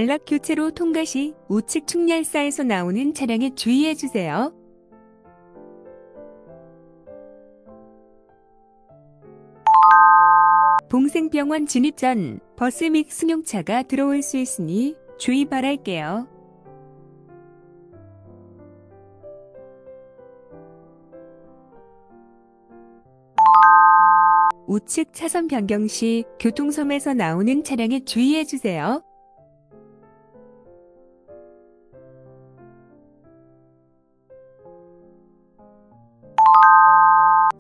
안락 교차로 통과 시 우측 충렬사에서 나오는 차량에 주의해주세요. 봉생병원 진입 전 버스 및 승용차가 들어올 수 있으니 주의 바랄게요. 우측 차선 변경 시 교통섬에서 나오는 차량에 주의해주세요.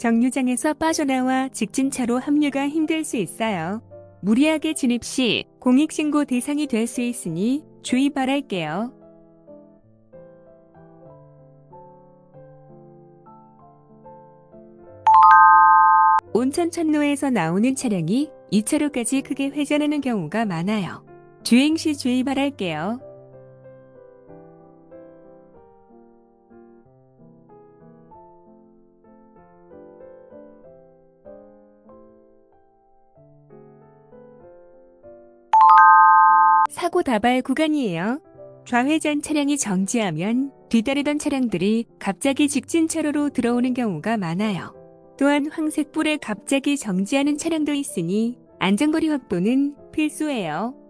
정류장에서 빠져나와 직진차로 합류가 힘들 수 있어요. 무리하게 진입 시 공익신고 대상이 될 수 있으니 주의 바랄게요. 온천천로에서 나오는 차량이 2차로까지 크게 회전하는 경우가 많아요. 주행 시 주의 바랄게요. 사고 다발 구간이에요. 좌회전 차량이 정지하면 뒤따르던 차량들이 갑자기 직진차로로 들어오는 경우가 많아요. 또한 황색불에 갑자기 정지하는 차량도 있으니 안전거리 확보는 필수예요.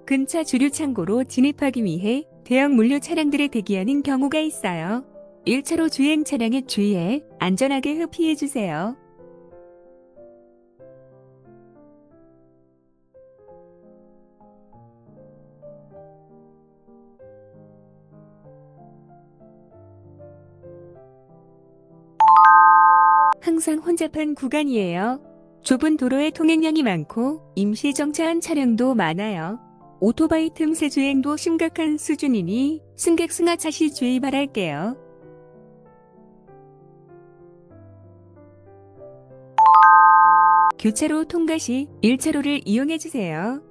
근처 주류 창고로 진입하기 위해 대형 물류 차량들이 대기하는 경우가 있어요. 1차로 주행 차량에 주의해 안전하게 흡피해주세요. 항상 혼잡한 구간이에요. 좁은 도로에 통행량이 많고 임시 정차한 차량도 많아요. 오토바이 틈새 주행도 심각한 수준이니 승객 승하차 시 주의 바랄게요. 교차로 통과 시 1차로를 이용해주세요.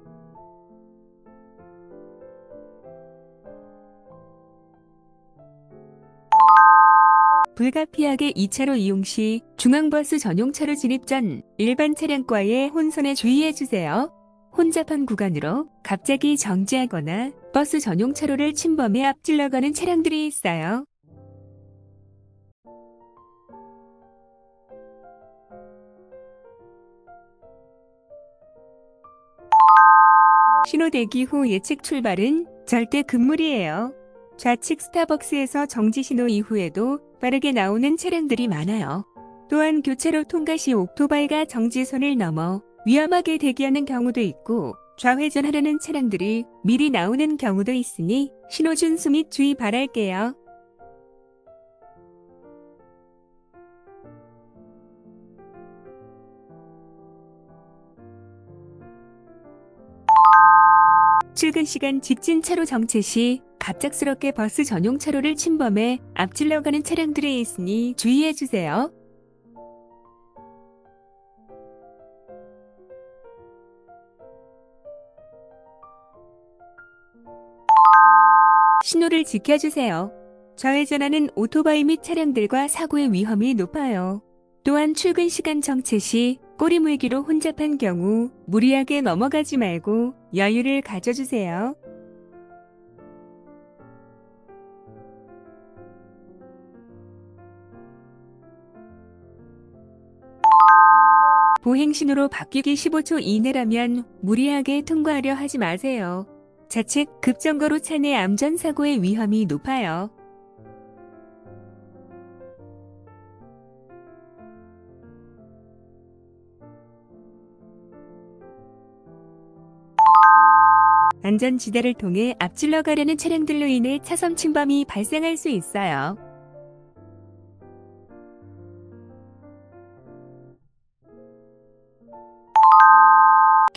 불가피하게 2차로 이용 시 중앙버스 전용차로 진입 전 일반 차량과의 혼선에 주의해주세요. 혼잡한 구간으로 갑자기 정지하거나 버스 전용차로를 침범해 앞질러가는 차량들이 있어요. 신호 대기 후 예측 출발은 절대 금물이에요. 좌측 스타벅스에서 정지 신호 이후에도 빠르게 나오는 차량들이 많아요. 또한 교차로 통과 시 오토바이가 정지선을 넘어 위험하게 대기하는 경우도 있고 좌회전하려는 차량들이 미리 나오는 경우도 있으니 신호 준수 및 주의 바랄게요. 출근 시간 직진차로 정체 시 갑작스럽게 버스 전용차로를 침범해 앞질러 가는 차량들이 있으니 주의해주세요. 신호를 지켜주세요. 좌회전하는 오토바이 및 차량들과 사고의 위험이 높아요. 또한 출근 시간 정체 시 꼬리 물기로 혼잡한 경우 무리하게 넘어가지 말고 여유를 가져주세요. 보행신호로 바뀌기 15초 이내라면 무리하게 통과하려 하지 마세요. 자칫 급정거로 차 내 암전사고의 위험이 높아요. 안전지대를 통해 앞질러 가려는 차량들로 인해 차선 침범이 발생할 수 있어요.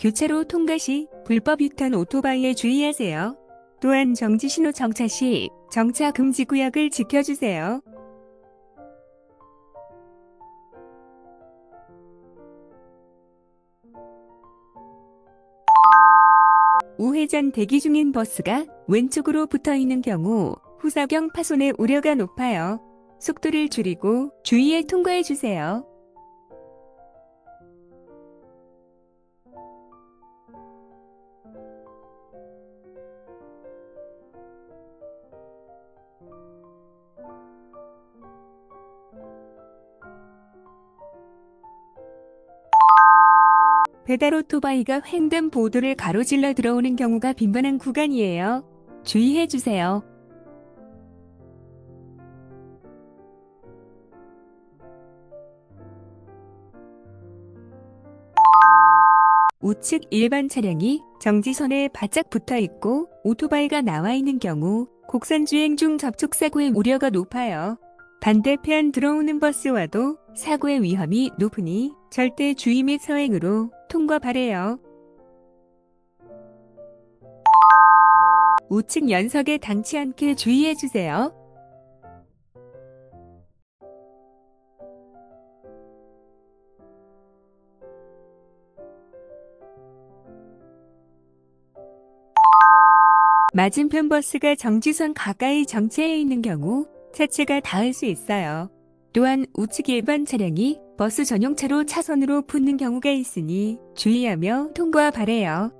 교차로 통과 시 불법 유턴 오토바이에 주의하세요. 또한 정지신호 정차 시 정차 금지 구역을 지켜주세요. 우회전 대기 중인 버스가 왼쪽으로 붙어 있는 경우 후사경 파손의 우려가 높아요. 속도를 줄이고 주의해 통과해 주세요. 배달 오토바이가 횡단보도를 가로질러 들어오는 경우가 빈번한 구간이에요. 주의해 주세요. 우측 일반 차량이 정지선에 바짝 붙어 있고 오토바이가 나와 있는 경우 곡선 주행 중 접촉사고의 우려가 높아요. 반대편 들어오는 버스와도 사고의 위험이 높으니 절대 주의 및 서행으로 통과 바래요. 우측 연석에 닿지 않게 주의해 주세요. 맞은편 버스가 정지선 가까이 정체해 있는 경우 차체가 닿을 수 있어요. 또한 우측 일반 차량이 버스 전용차로 차선으로 붙는 경우가 있으니 주의하며 통과 바래요.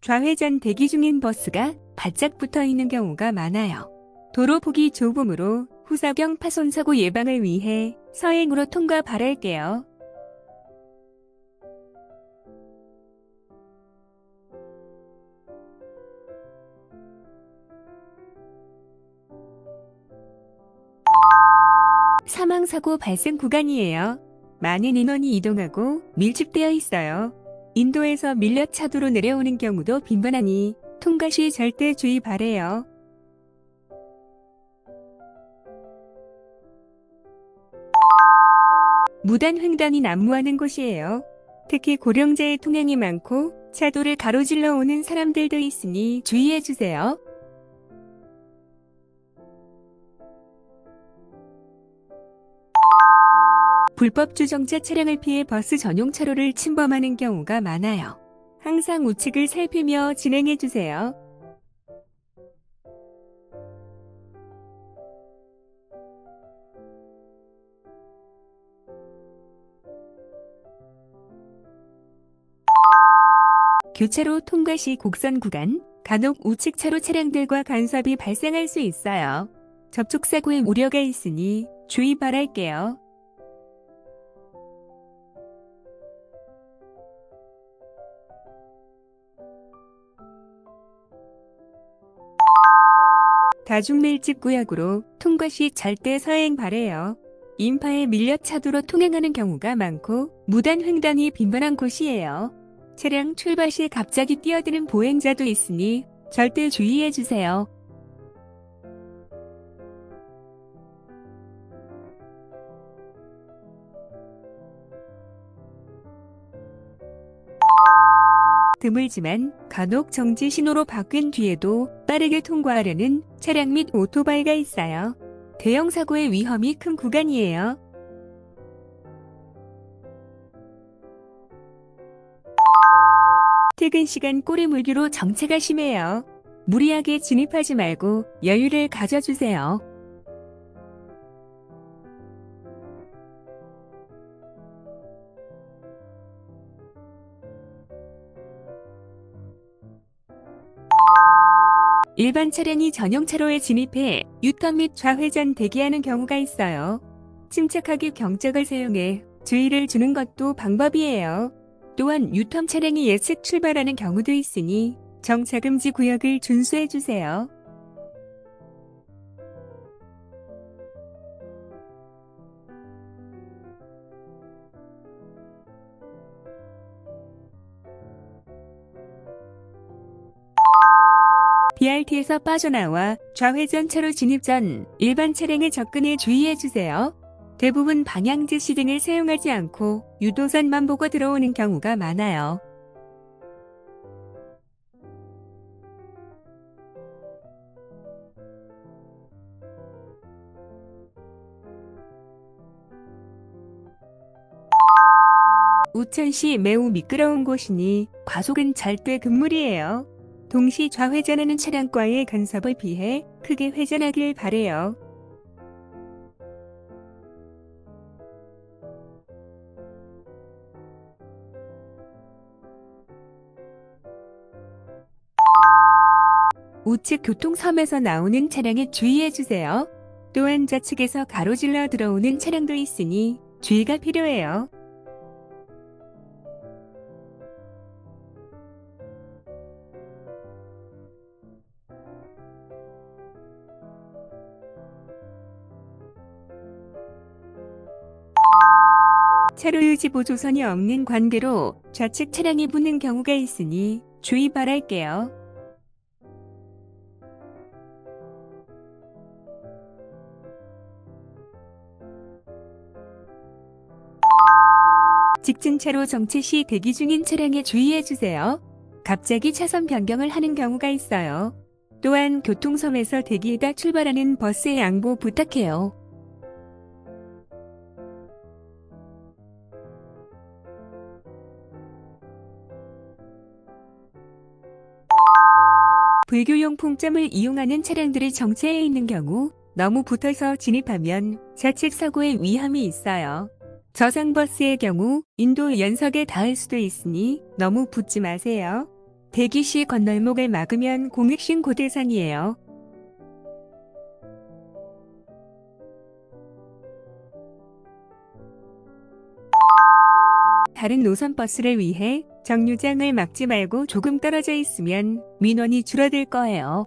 좌회전 대기 중인 버스가 바짝 붙어 있는 경우가 많아요. 도로 폭이 좁으므로 후사경 파손 사고 예방을 위해 서행으로 통과 바랄게요. 사망사고 발생 구간이에요. 많은 인원이 이동하고 밀집되어 있어요. 인도에서 밀려 차도로 내려오는 경우도 빈번하니 통과 시 절대 주의 바래요. 무단 횡단이 난무하는 곳이에요. 특히 고령자의 통행이 많고 차도를 가로질러 오는 사람들도 있으니 주의해 주세요. 불법 주정차 차량을 피해 버스 전용 차로를 침범하는 경우가 많아요. 항상 우측을 살피며 진행해 주세요. 교차로 통과 시 곡선 구간, 간혹 우측 차로 차량들과 간섭이 발생할 수 있어요. 접촉사고의 우려가 있으니 주의 바랄게요. 다중밀집 구역으로 통과 시 절대 서행 바래요. 인파에 밀려 차도로 통행하는 경우가 많고 무단 횡단이 빈번한 곳이에요. 차량 출발 시 갑자기 뛰어드는 보행자도 있으니 절대 주의해 주세요. 드물지만 간혹 정지 신호로 바뀐 뒤에도 빠르게 통과하려는 차량 및 오토바이가 있어요. 대형 사고의 위험이 큰 구간이에요. 퇴근 시간 꼬리물기로 정체가 심해요. 무리하게 진입하지 말고 여유를 가져주세요. 일반 차량이 전용 차로에 진입해 유턴 및 좌회전 대기하는 경우가 있어요. 침착하게 경적을 사용해 주의를 주는 것도 방법이에요. 또한 유턴 차량이 예측 출발하는 경우도 있으니 정차금지 구역을 준수해 주세요. BRT에서 빠져나와 좌회전 차로 진입 전 일반 차량에 접근해 주의해 주세요. 대부분 방향지시 등을 사용하지 않고 유도선만 보고 들어오는 경우가 많아요. 우천시 매우 미끄러운 곳이니 과속은 절대 금물이에요. 동시 좌회전하는 차량과의 간섭을 피해 크게 회전하길 바래요. 우측 교통섬에서 나오는 차량에 주의해주세요. 또한 좌측에서 가로질러 들어오는 차량도 있으니 주의가 필요해요. 차로 유지 보조선이 없는 관계로 좌측 차량이 붙는 경우가 있으니 주의 바랄게요. 직진차로 정체 시 대기 중인 차량에 주의해주세요. 갑자기 차선 변경을 하는 경우가 있어요. 또한 교통섬에서 대기에다 출발하는 버스의 양보 부탁해요. 불교용 풍점을 이용하는 차량들이 정체해 있는 경우 너무 붙어서 진입하면 자칫 사고의 위험이 있어요. 저상버스의 경우 인도 연석에 닿을 수도 있으니 너무 붙지 마세요. 대기 시 건널목을 막으면 공익신고 대상이에요. 다른 노선 버스를 위해 정류장을 막지 말고 조금 떨어져 있으면 민원이 줄어들 거예요.